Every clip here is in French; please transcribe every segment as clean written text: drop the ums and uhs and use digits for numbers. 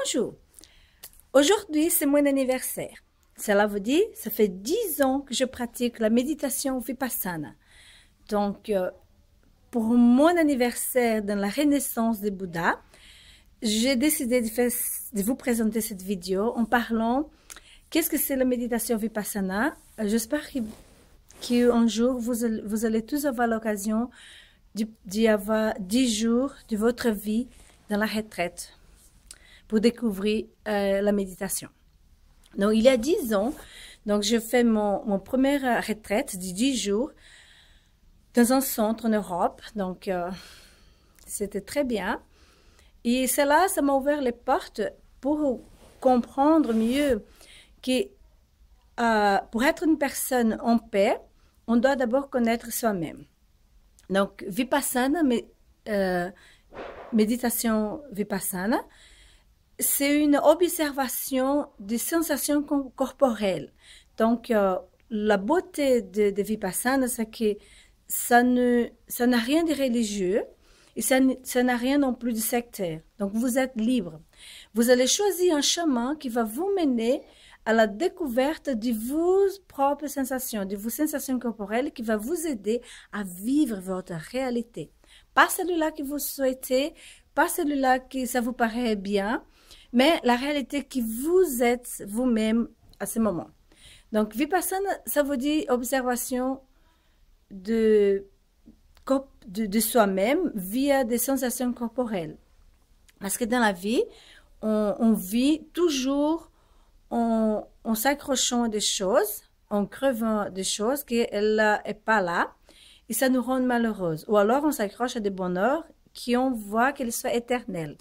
Bonjour, aujourd'hui c'est mon anniversaire. Cela veut dire, ça fait 10 ans que je pratique la méditation Vipassana. Donc, pour mon anniversaire dans la renaissance de Bouddha, j'ai décidé de vous présenter cette vidéo en parlant qu'est-ce que c'est la méditation Vipassana. J'espère qu'un jour vous allez tous avoir l'occasion d'y avoir 10 jours de votre vie dans la retraite pour découvrir la méditation. Donc, il y a 10 ans, donc je fais mon première retraite de 10 jours dans un centre en Europe. Donc, c'était très bien. Et cela, ça m'a ouvert les portes pour comprendre mieux que pour être une personne en paix, on doit d'abord connaître soi-même. Donc, Vipassana, méditation Vipassana, c'est une observation des sensations corporelles. Donc, la beauté de Vipassana, c'est que ça n'a rien de religieux et ça n'a rien non plus de sectaire. Donc, vous êtes libre. Vous allez choisir un chemin qui va vous mener à la découverte de vos propres sensations, de vos sensations corporelles qui va vous aider à vivre votre réalité. Pas celui-là que vous souhaitez, pas celui-là que ça vous paraît bien, mais la réalité que vous êtes vous-même à ce moment. Donc, Vipassana, ça veut dire observation de soi-même via des sensations corporelles. Parce que dans la vie, on vit toujours en s'accrochant à des choses, en crevant des choses qu'elle n'est pas là, et ça nous rend malheureuses. Ou alors, on s'accroche à des bonheurs qu'on voit qu'ils soient éternels.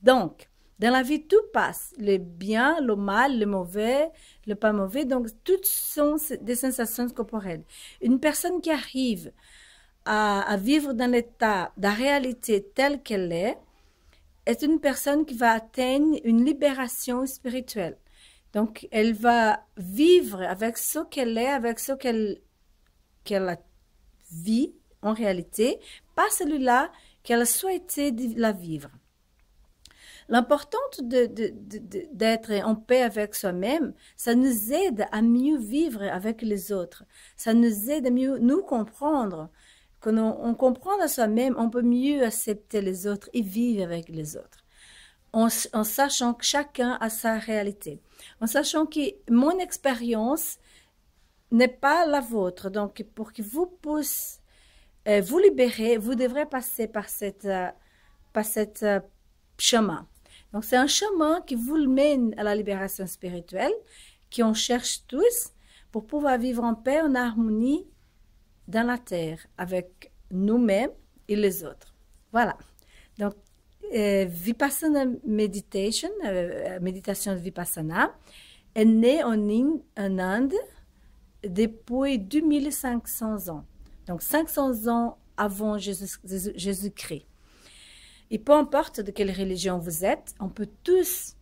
Donc, dans la vie, tout passe. Le bien, le mal, le mauvais, le pas mauvais. Donc, toutes sont des sensations corporelles. Une personne qui arrive à vivre dans l'état de la réalité telle qu'elle est une personne qui va atteindre une libération spirituelle. Donc, elle va vivre avec ce qu'elle est, avec ce qu'elle vit en réalité, pas celui-là qu'elle a souhaité la vivre. L'important d'être en paix avec soi-même, ça nous aide à mieux vivre avec les autres. Ça nous aide à mieux nous comprendre. Quand on comprend à soi-même, on peut mieux accepter les autres et vivre avec les autres. En sachant que chacun a sa réalité. En sachant que mon expérience n'est pas la vôtre. Donc, pour que vous puissiez vous libérer, vous devrez passer par cette chemin. Donc, c'est un chemin qui vous mène à la libération spirituelle, qu'on cherche tous pour pouvoir vivre en paix, en harmonie dans la terre, avec nous-mêmes et les autres. Voilà. Donc, Vipassana Meditation, méditation de Vipassana, est née en Inde depuis 2500 ans. Donc, 500 ans avant Jésus-Christ. Et peu importe de quelle religion vous êtes, on peut tous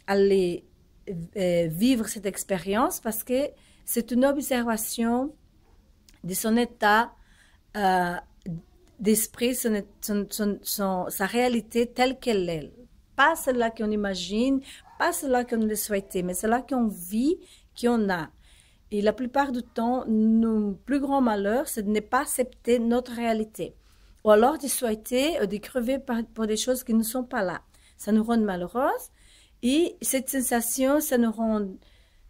aller vivre cette expérience parce que c'est une observation de son état d'esprit, sa réalité telle qu'elle est. Pas celle-là qu'on imagine, pas celle-là qu'on le souhaitait, mais celle-là qu'on vit, qu'on a. Et la plupart du temps, nos plus grands malheurs, c'est de ne pas accepter notre réalité. Ou alors de souhaiter, de crever pour des choses qui ne sont pas là. Ça nous rend malheureuses. Et cette sensation, ça nous rend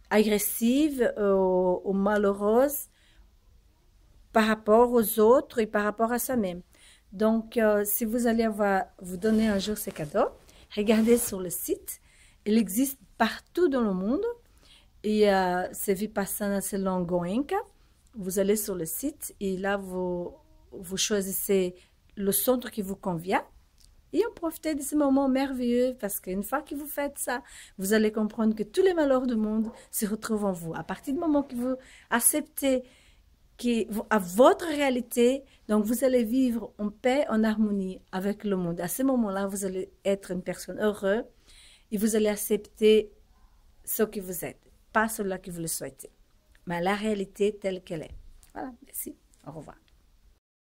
agressives ou malheureuses par rapport aux autres et par rapport à soi-même. Donc, si vous allez vous donner un jour ces cadeaux, regardez sur le site. Il existe partout dans le monde. Et c'est Vipassana, c'est langue Goenka. Vous allez sur le site et là, vous choisissez le centre qui vous convient et en profitez de ce moment merveilleux parce qu'une fois que vous faites ça, vous allez comprendre que tous les malheurs du monde se retrouvent en vous. À partir du moment que vous acceptez à votre réalité, donc vous allez vivre en paix, en harmonie avec le monde. À ce moment-là, vous allez être une personne heureuse et vous allez accepter ce que vous êtes, pas cela que vous le souhaitez, mais la réalité telle qu'elle est. Voilà, merci, au revoir.